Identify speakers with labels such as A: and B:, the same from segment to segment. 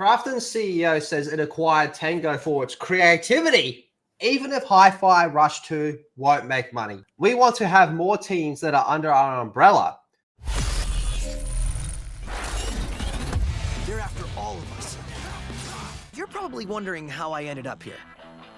A: Krafton's CEO says it acquired Tango for its creativity, even if Hi-Fi Rush 2 won't make money. We want to have more teams that are under our umbrella.
B: They're after all of us. You're probably wondering how I ended up here.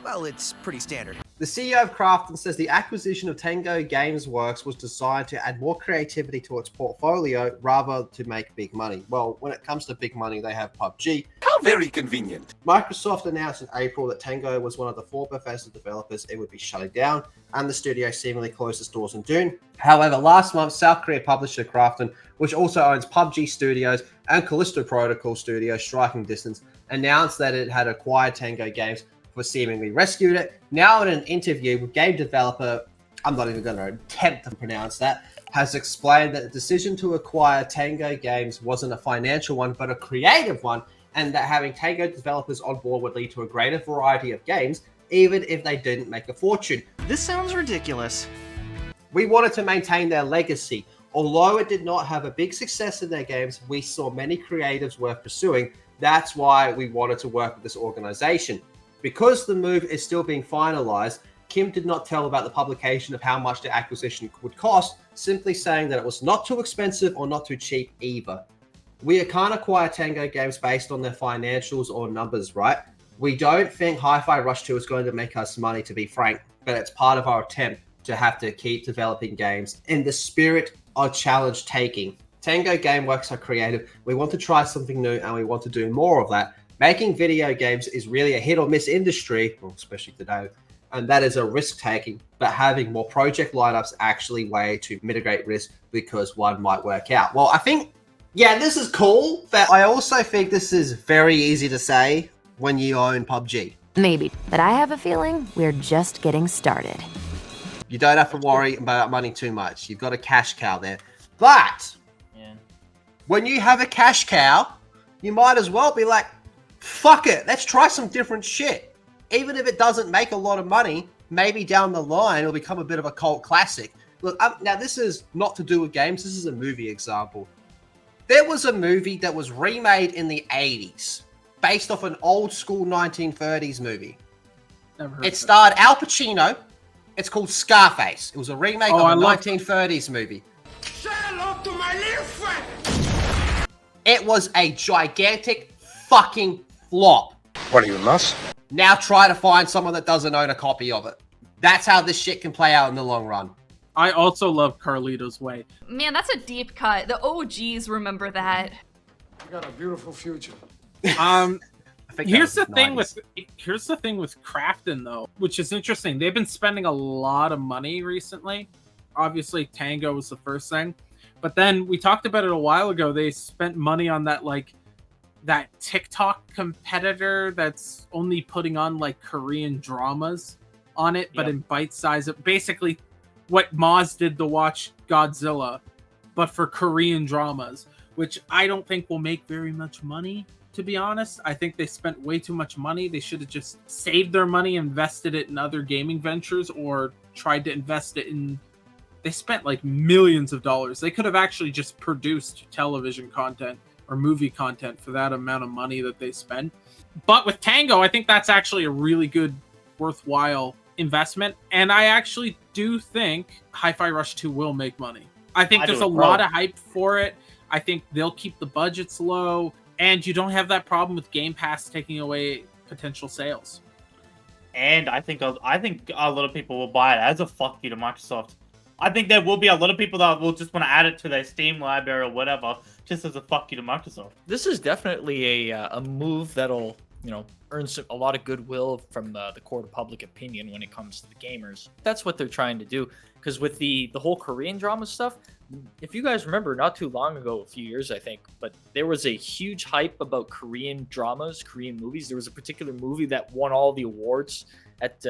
B: Well, it's pretty standard.
A: The CEO of Krafton says the acquisition of Tango Games Works was designed to add more creativity to its portfolio rather to make big money. Well, when it comes to big money, they have PUBG.
C: How very convenient.
A: Microsoft announced in April that Tango was one of the 4 Bethesda developers it would be shutting down, and the studio seemingly closed its doors in June. However, last month, South Korea publisher Krafton, which also owns PUBG Studios and Callisto Protocol Studio Striking Distance, announced that it had acquired Tango Games for seemingly rescued it. Now in an interview with game developer, I'm not even going to attempt to pronounce that, has explained that the decision to acquire Tango Games wasn't a financial one, but a creative one, and that having Tango developers on board would lead to a greater variety of games, even if they didn't make a fortune.
B: This sounds ridiculous.
A: We wanted to maintain their legacy. Although it did not have a big success in their games, we saw many creatives worth pursuing. That's why we wanted to work with this organization. Because the move is still being finalized, Kim did not tell about the publication of how much the acquisition would cost, simply saying that it was not too expensive or not too cheap either. We can't acquire Tango Games based on their financials or numbers, right? We don't think Hi-Fi Rush 2 is going to make us money, to be frank, but it's part of our attempt to have to keep developing games in the spirit of challenge taking. Tango Gameworks are creative. We want to try something new and we want to do more of that. Making video games is really a hit or miss industry, well, especially today, and that is a risk taking, but having more project lineups actually way to mitigate risk because one might work out. Well, I think, yeah, this is cool, but I also think this is very easy to say when you own PUBG.
D: Maybe, but I have a feeling we're just getting started.
A: You don't have to worry about money too much. You've got a cash cow there. But when you have a cash cow, you might as well be like, fuck it, let's try some different shit. Even if it doesn't make a lot of money, maybe down the line it'll become a bit of a cult classic. Look, now this is not to do with games, this is a movie example. There was a movie that was remade in the 80s, based off an old school 1930s movie. It starred Al Pacino. It's called Scarface. It was a remake of a 1930s movie.
C: Say hello to my little friend.
A: It was a gigantic fucking flop.
C: What are you, nuts?
A: Now try to find someone that doesn't own a copy of it. That's how this shit can play out in the long run.
E: I also love Carlito's Way.
F: Man, that's a deep cut. The OGs remember that.
C: You got a beautiful future.
E: Here's the thing with Krafton though, which is interesting. They've been spending a lot of money recently. Obviously, Tango was the first thing, but then we talked about it a while ago. They spent money on that TikTok competitor that's only putting on like Korean dramas on it, but in bite size. Basically, what Moz did to watch Godzilla, but for Korean dramas, which I don't think will make very much money. To be honest, I think they spent way too much money. They should have just saved their money, invested it in other gaming ventures, or tried to invest it in... They spent like millions of dollars. They could have actually just produced television content or movie content for that amount of money that they spent. But with Tango, I think that's actually a really good, worthwhile investment. And I actually do think Hi-Fi Rush 2 will make money. I think there's a lot of hype for it. I think they'll keep the budgets low. And you don't have that problem with Game Pass taking away potential sales.
G: And I think a lot of people will buy it as a fuck you to Microsoft. I think there will be a lot of people that will just want to add it to their Steam library or whatever, just as a fuck you to Microsoft.
H: This is definitely a move that'll, earn a lot of goodwill from the court of public opinion when it comes to the gamers. That's what they're trying to do. Because with the whole Korean drama stuff, if you guys remember, not too long ago, a few years I think, but there was a huge hype about Korean dramas, Korean movies. There was a particular movie that won all the awards at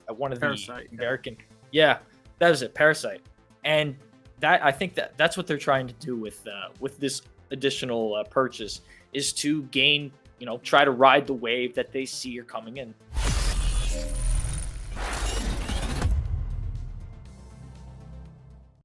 H: one of
E: Parasite,
H: the American. Yeah, that was it, Parasite. And that I think that's what they're trying to do with this additional purchase, is to gain, try to ride the wave that they see are coming in.